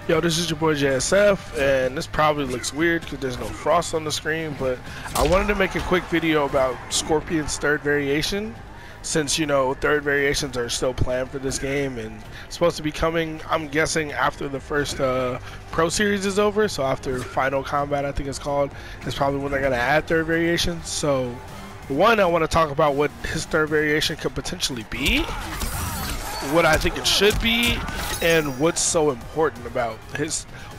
Yo, this is your boy JSF, and this probably looks weird because there's no frost on the screen, but I wanted to make a quick video about Scorpion's third variation, since, you know, third variations are still planned for this game and supposed to be coming, I'm guessing, after the first Pro Series is over, so after Final Kombat, I think it's called, is probably when they're going to add third variations. So, one, I want to talk about what his third variation could potentially be, what I think it should be, and what's so important about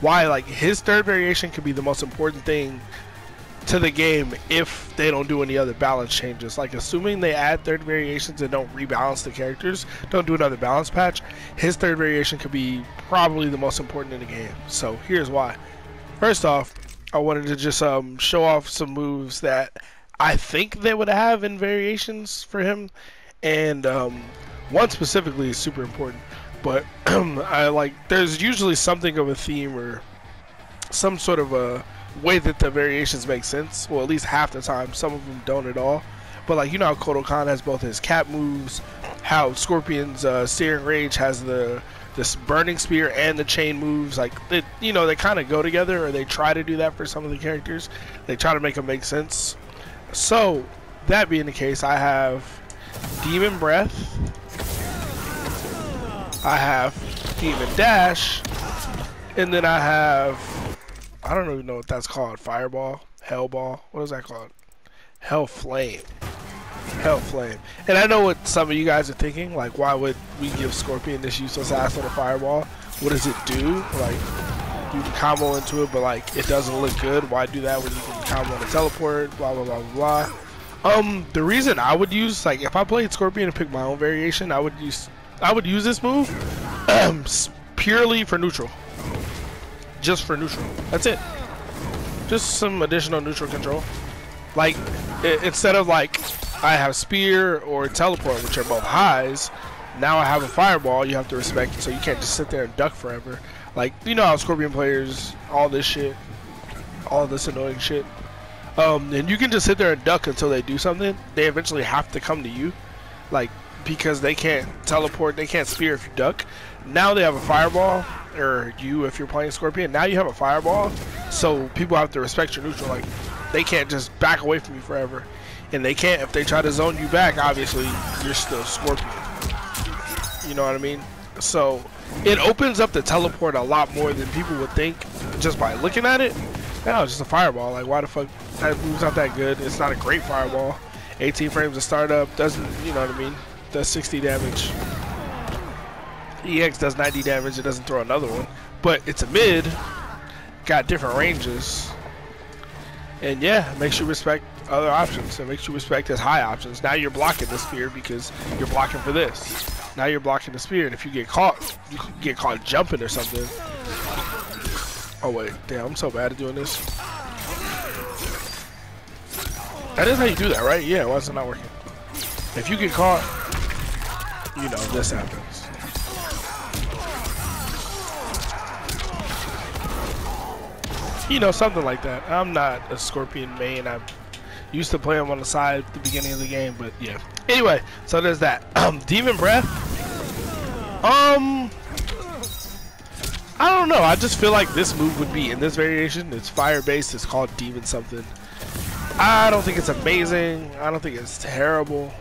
why like his third variation could be the most important thing to the game if they don't do any other balance changes. Like, assuming they add third variations and don't rebalance the characters, don't do another balance patch, his third variation could be probably the most important in the game. So here's why. First off, I wanted to just show off some moves that I think they would have in variations for him, and one specifically is super important, but there's usually something of a theme or some sort of a way that the variations make sense. Well, at least half the time. Some of them don't at all. But like, you know how Kodokan has both his cap moves, how Scorpion's Searing Rage has this burning spear and the chain moves. Like, you know, they kind of go together, or they try to do that for some of the characters. They try to make them make sense. So that being the case, I have Demon Breath, I have Demon Dash, and then I have, I don't even know what that's called, Fireball, Hellball, what is that called? Hell Flame. Hell Flame. And I know what some of you guys are thinking, like, why would we give Scorpion this useless ass little Fireball? What does it do? Like, you can combo into it, but like, it doesn't look good. Why do that when you can combo and teleport, blah, blah, blah, blah, blah. The reason I would use, like, if I played Scorpion and picked my own variation, I would use this move purely for neutral. Just for neutral. That's it. Just some additional neutral control. Like, instead of like I have spear or teleport, which are both highs, now I have a fireball. You have to respect it, so you can't just sit there and duck forever. Like, you know how Scorpion players, all this shit, all this annoying shit. And you can just sit there and duck until they do something. They eventually have to come to you, like, because they can't teleport, they can't spear if you duck. Now they have a fireball, or you if you're playing Scorpion, now you have a fireball, so people have to respect your neutral. Like, they can't just back away from you forever, and they can't, if they try to zone you back, obviously you're still Scorpion, you know what I mean? So it opens up the teleport a lot more than people would think just by looking at it. Now it's just a fireball. Like, why the fuck, that move's not that good. It's not a great fireball. 18 frames of startup, doesn't, you know what I mean, does 60 damage. EX does 90 damage, it doesn't throw another one, but it's a mid, got different ranges, and yeah, makes you respect other options, and makes you respect his high options. Now you're blocking the spear because you're blocking for this. Now you're blocking the spear, and if you get caught, you can get caught jumping or something. Oh wait, damn, I'm so bad at doing this. That is how you do that, right? Yeah, why is it not working? If you get caught, you know, this happens. You know, something like that. I'm not a Scorpion main. I used to play him on the side at the beginning of the game, but yeah. Anyway, so there's that. Demon Breath. I don't know. I just feel like this move would be in this variation. It's fire based. It's called Demon something. I don't think it's amazing. I don't think it's terrible.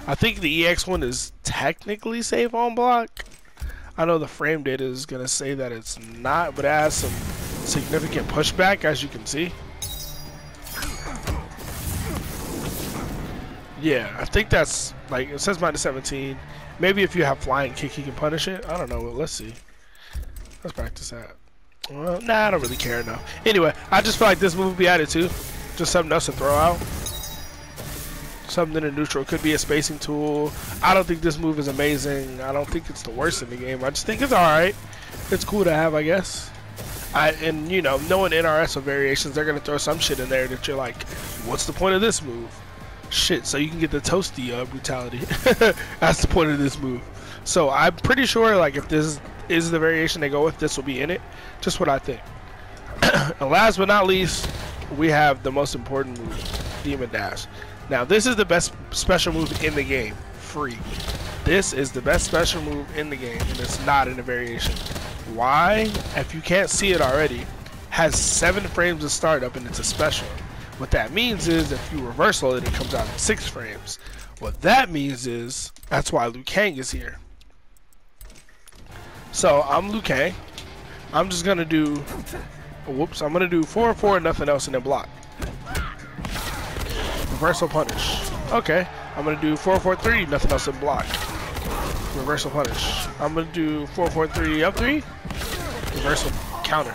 I think the EX one is technically safe on block. I know the frame data is gonna say that it's not, but it has some significant pushback, as you can see. Yeah, I think that's, like, it says -17. Maybe if you have flying kick, he can punish it. I don't know. Let's see. Let's practice that. Well, nah, I don't really care enough. Anyway, I just feel like this move would be added too. Just something else to throw out. Something in neutral. Could be a spacing tool. I don't think this move is amazing. I don't think it's the worst in the game. I just think it's alright. It's cool to have, I guess. And you know, knowing NRS with variations, they're gonna throw some shit in there that you're like, what's the point of this move? Shit, so you can get the toasty brutality. That's the point of this move. So I'm pretty sure, like, if this is the variation they go with, this will be in it. Just what I think. And last but not least, we have the most important move, Demon Dash. Now, this is the best special move in the game, free. This is the best special move in the game, and it's not in a variation. Y, if you can't see it already, has 7 frames of startup and it's a special. What that means is if you reversal it, it comes out in 6 frames. What that means is that's why Liu Kang is here. So I'm Liu Kang. I'm just gonna do, whoops, I'm gonna do 4-4 and nothing else and then block. Reversal punish. Okay, I'm gonna do 4-4-3, nothing else and block. Reversal punish. I'm gonna do 4-4-3 up 3. Reversal counter.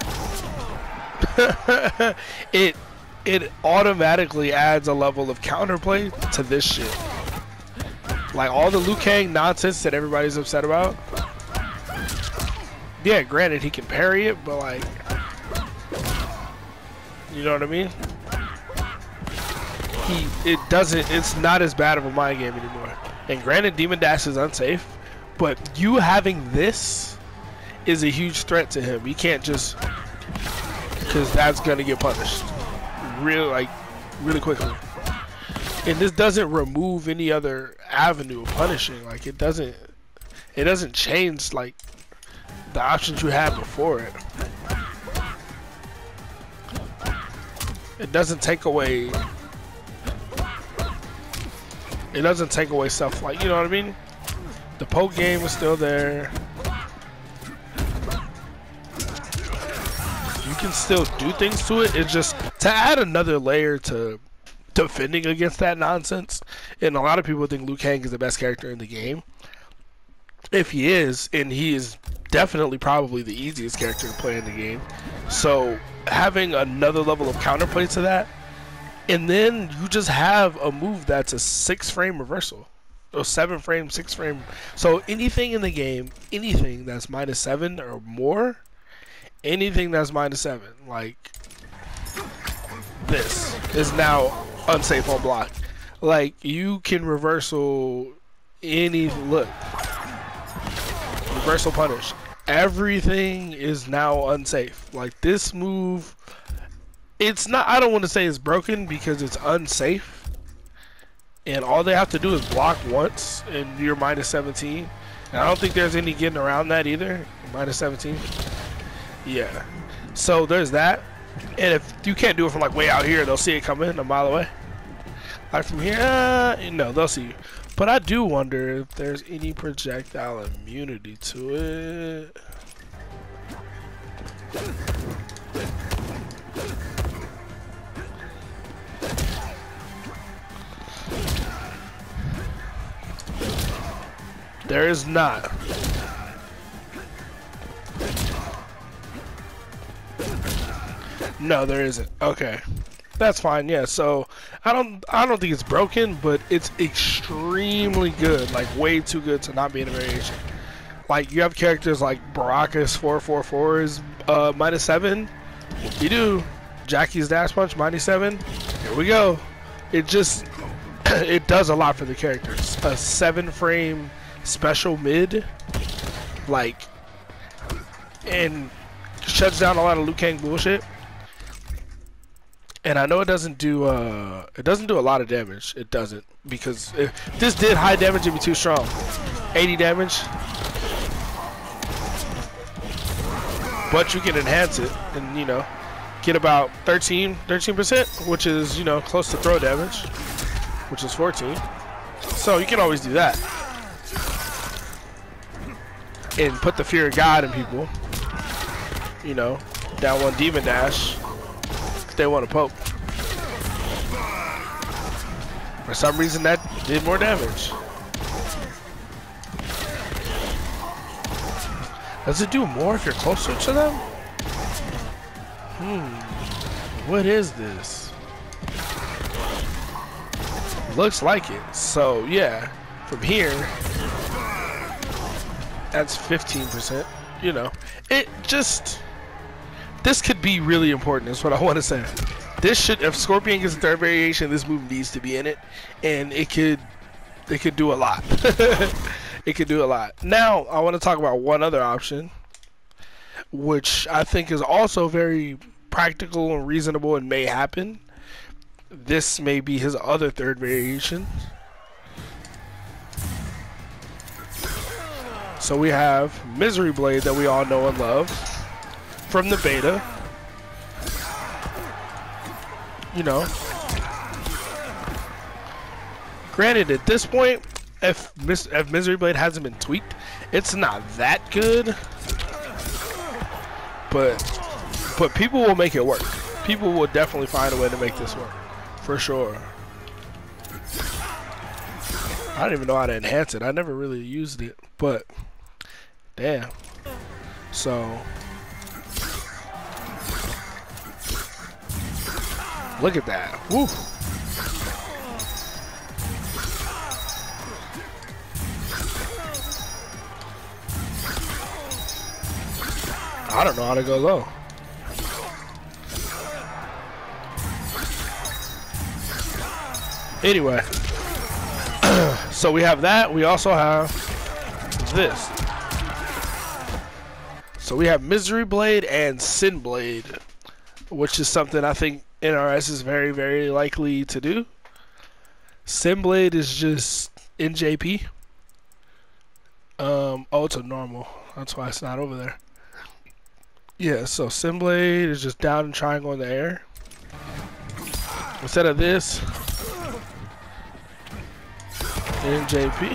it automatically adds a level of counterplay to this shit. Like all the Liu Kang nonsense that everybody's upset about. Yeah, granted he can parry it, but like, you know what I mean? It's not as bad of a mind game anymore. And granted, Demon Dash is unsafe, but you having this is a huge threat to him. You can't just, because that's gonna get punished really quickly. And this doesn't remove any other avenue of punishing. Like it doesn't change like the options you had before it. It doesn't take away. It doesn't take away stuff like, you know what I mean? The poke game is still there. You can still do things to it. It's just to add another layer to defending against that nonsense. And a lot of people think Liu Kang is the best character in the game. If he is, and he is definitely probably the easiest character to play in the game. So having another level of counterplay to that, and then you just have a move that's a 6-frame reversal. Or 7-frame, 6-frame. So anything in the game, anything that's -7 or more, anything that's -7, like this, is now unsafe on block. Like you can reversal any look. Reversal punish. Everything is now unsafe. Like this move, it's not, I don't want to say it's broken because it's unsafe. And all they have to do is block once and you're -17. And I don't think there's any getting around that either. -17. Yeah. So there's that. And if you can't do it from like way out here, they'll see it coming a mile away. Like from here, no, they'll see you. But I do wonder if there's any projectile immunity to it. There is not. No, there isn't. Okay. That's fine. Yeah. So I don't think it's broken, but it's extremely good. Like way too good to not be in a variation. Like you have characters like Baraka's 444 is -7. You do. Jackie's dash punch -7. Here we go. It just it does a lot for the characters. A 7-frame special mid, like, and shuts down a lot of Liu Kang bullshit. And I know it doesn't do a lot of damage. It doesn't, because if this did high damage, it'd be too strong. 80 damage, but you can enhance it and, you know, get about 13%, which is, you know, close to throw damage, which is 14. So you can always do that and put the fear of God in people. You know, down one demon dash. They want to poke. For some reason that did more damage. Does it do more if you're closer to them? What is this? Looks like it. So yeah, from here, that's 15%. You know, it just, this could be really important is what I want to say. This should, if Scorpion gets a 3rd variation, this move needs to be in it, and it could do a lot. It could do a lot. Now I want to talk about one other option, which I think is also very practical and reasonable and may happen. This may be his other 3rd variation. So we have Misery Blade that we all know and love from the beta. You know. Granted, at this point, if Misery Blade hasn't been tweaked, it's not that good. But people will make it work. People will definitely find a way to make this work. For sure. I don't even know how to enhance it. I never really used it. But, damn. So, look at that. Woo. I don't know how to go low. Anyway, so we have that. We also have this. So we have Misery Blade and Sin Blade, which is something I think NRS is very, very likely to do. Sin Blade is just NJP. Oh, it's a normal. That's why it's not over there. Yeah, so Sin Blade is just down and triangle in the air. Instead of this, NJP.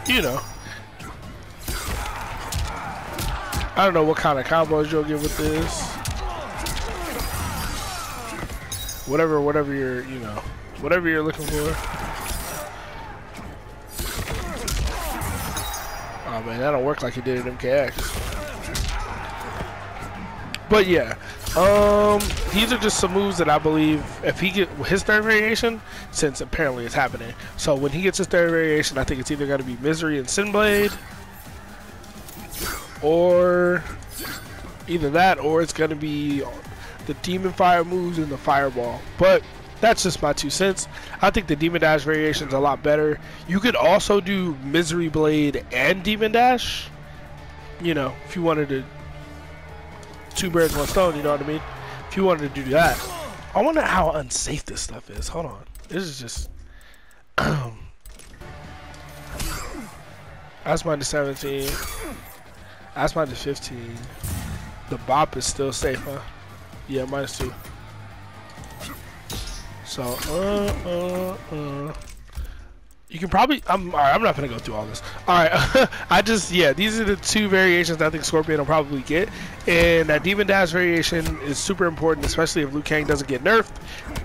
You know. I don't know what kind of combos you'll get with this. Whatever you're, you know, whatever you're looking for. Oh man, that don't work like it did in MKX. But yeah, these are just some moves that I believe if he get his third variation, since apparently it's happening. So when he gets his third variation, I think it's either got to be Misery and Sin Blade, or either that, or it's going to be the Demon Fire moves and the Fireball. But that's just my 2 cents. I think the Demon Dash variation is a lot better. You could also do Misery Blade and Demon Dash. You know, if you wanted to, 2 birds, 1 stone, you know what I mean? If you wanted to do that. I wonder how unsafe this stuff is. Hold on. This is just... That's minus 17. That's minus 15. The bop is still safe, huh? Yeah, minus 2. So, you can probably, alright, I'm not gonna go through all this. Alright, yeah, these are the 2 variations I think Scorpion will probably get. And that Demon Dash variation is super important, especially if Liu Kang doesn't get nerfed.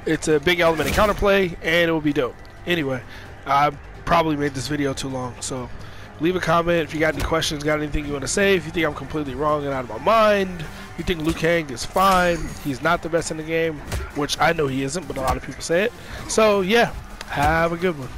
It's a big element in counterplay, and it will be dope. Anyway, I probably made this video too long, so leave a comment if you got any questions, got anything you want to say. If you think I'm completely wrong and out of my mind, you think Liu Kang is fine, he's not the best in the game, which I know he isn't, but a lot of people say it. So yeah, have a good one.